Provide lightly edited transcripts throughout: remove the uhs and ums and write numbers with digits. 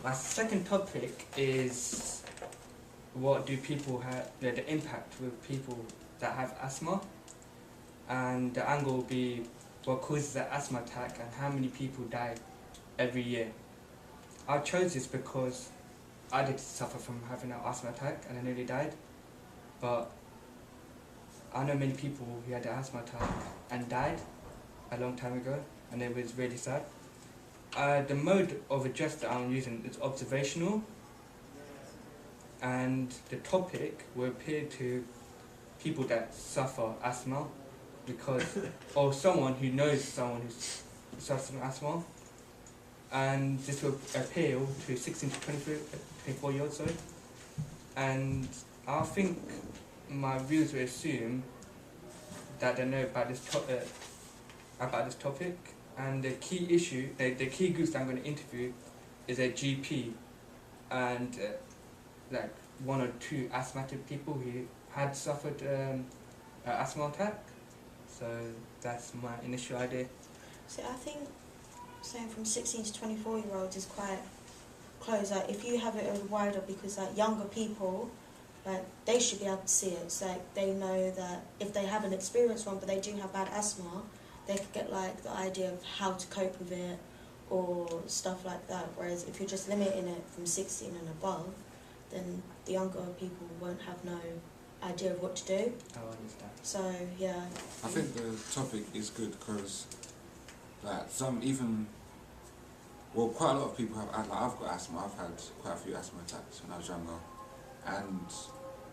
My second topic is what do people have, the impact with people that have asthma, and the angle will be what causes an asthma attack and how many people die every year. I chose this because I did suffer from having an asthma attack and I nearly died, but I know many people who had an asthma attack and died a long time ago, and it was really sad. The mode of address that I'm using is observational, and the topic will appeal to people that suffer asthma because, or someone who knows someone who suffers from asthma, and this will appeal to 16 to 24 year olds, sorry. And I think my viewers will assume that they know about this topic. And the key issue, the key groups that I'm going to interview is a GP and like 1 or 2 asthmatic people who had suffered an asthma attack. So that's my initial idea. So I think saying from 16 to 24 year olds is quite close. Like if you have it wider, because like younger people, like they should be able to see it. It's like they know that if they haven't experienced one but they do have bad asthma, they could get like the idea of how to cope with it or stuff like that. Whereas if you're just limiting it from 16 and above, then the younger people won't have no idea of what to do. I understand. So yeah. I think the topic is good because like quite a lot of people have, like I've got asthma, I've had quite a few asthma attacks when I was younger, and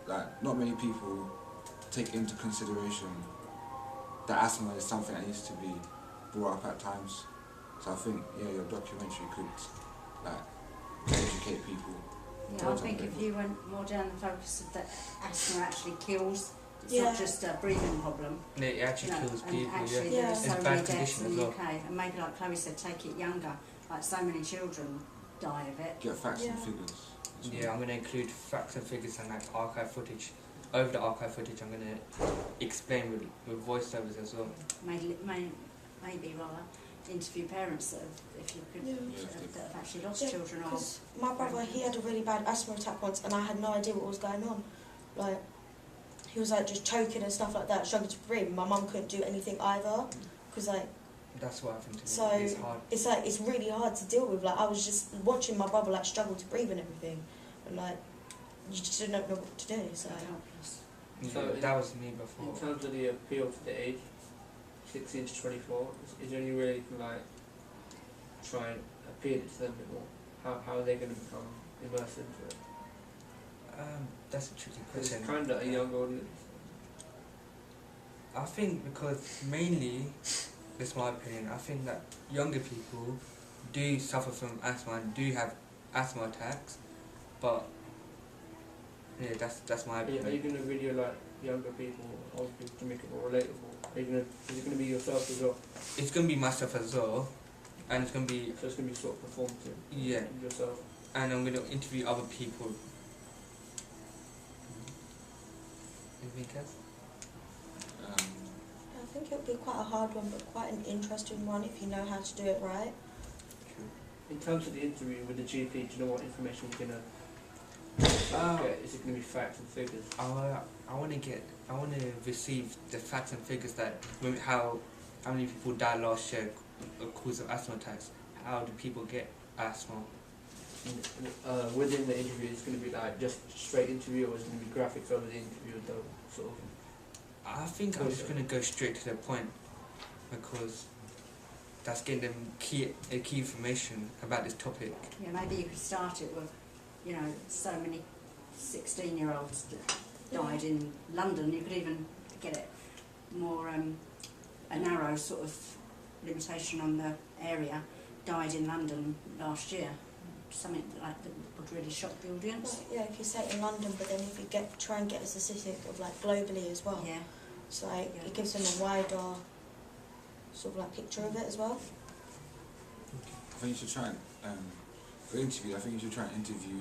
like not many people take into consideration that asthma is something that needs to be brought up at times. So I think, yeah, your documentary could like educate people. Yeah, I think if you went more down the focus of that asthma actually kills, it's Yeah. not just a breathing problem. It actually kills and people, actually yeah. there are It's so bad many deaths condition in as the well. UK, and maybe like Chloe said, take it younger. Like so many children die of it. Get facts and Yeah. figures. as well. Yeah, I'm going to include facts and figures and like archive footage. Over the archive footage, I'm going to explain with voiceovers as well. Maybe rather interview parents that have, if you could, Yeah. that have actually lost Yeah, children or. because my brother, he had a really bad asthma attack once and I had no idea what was going on. Like, he was like just choking and stuff like that, struggling to breathe. My mum couldn't do anything either, because like, That's what happened to me. so It's hard. it's like, it's really hard to deal with. Like, I was just watching my brother like struggle to breathe and everything, and like, you just didn't know what to do, so. Yeah, So that was me before. In terms of the appeal to the age, 16 to 24, is there any way you can like try and appeal to them a bit more? How are they going to become immersed into it? That's a tricky Because question. it's kind of a young audience. I think because mainly, this is my opinion, I think that younger people do suffer from asthma and do have asthma attacks, but yeah, that's my Are you opinion. going to video like younger people, older people to make it more relatable? Is it going to be yourself as well? It's going to be myself as well, and it's going to be, So it's going to be sort of performative. yeah, Yourself. and I'm going to interview other people. Anything else? I think it would be quite a hard one, but quite an interesting one if you know how to do it right. In terms of the interview with the GP, do you know what information you're going to get? Is it going to be facts and figures? I want to receive the facts and figures that how many people died last year because of asthma attacks. How do people get asthma? Within the interview, it's going to be like just straight interview, or is it going to be graphics over the interview, though, sort of? I think I'm just going to go straight to the point because that's getting them key information about this topic. Yeah, maybe you could start it with, you know, so many 16-year-olds died in London. You could even get it more a narrow sort of limitation on the area. Died in London last year. Something like that would really shock the audience. Yeah, if you say it in London, but then if you try and get a statistic of like globally as well. Yeah. So like, Yeah. it gives them a wider sort of like picture of it as well. I think you should try and for interview. I think you should try and interview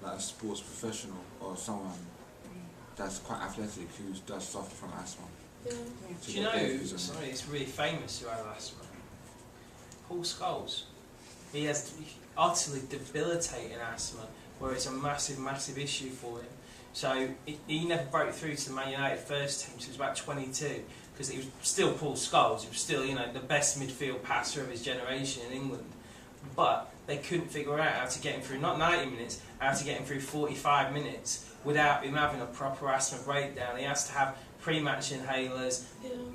like a sports professional or someone that's quite athletic who does suffer from asthma. Yeah. Yeah. To Do you get their know views on it. somebody that's really famous who has asthma? Paul Scholes. he has utterly debilitating asthma, where it's a massive issue for him. So he never broke through to the Man United first team, so he was about 22, because he was still Paul Scholes, he was still, you know, the best midfield passer of his generation in England. But they couldn't figure out how to get him through, not 90 minutes, how to get him through 45 minutes without him having a proper asthma breakdown. He has to have pre-match inhalers,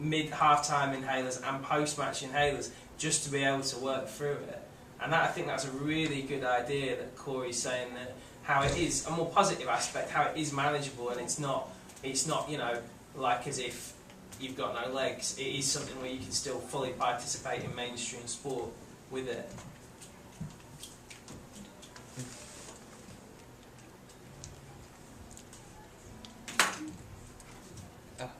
mid-half-time inhalers and post-match inhalers just to be able to work through it. And that, I think that's a really good idea that Corey's saying, that how it is, a more positive aspect, how it is manageable, and it's not, you know, like as if you've got no legs. It is something where you can still fully participate in mainstream sport with it.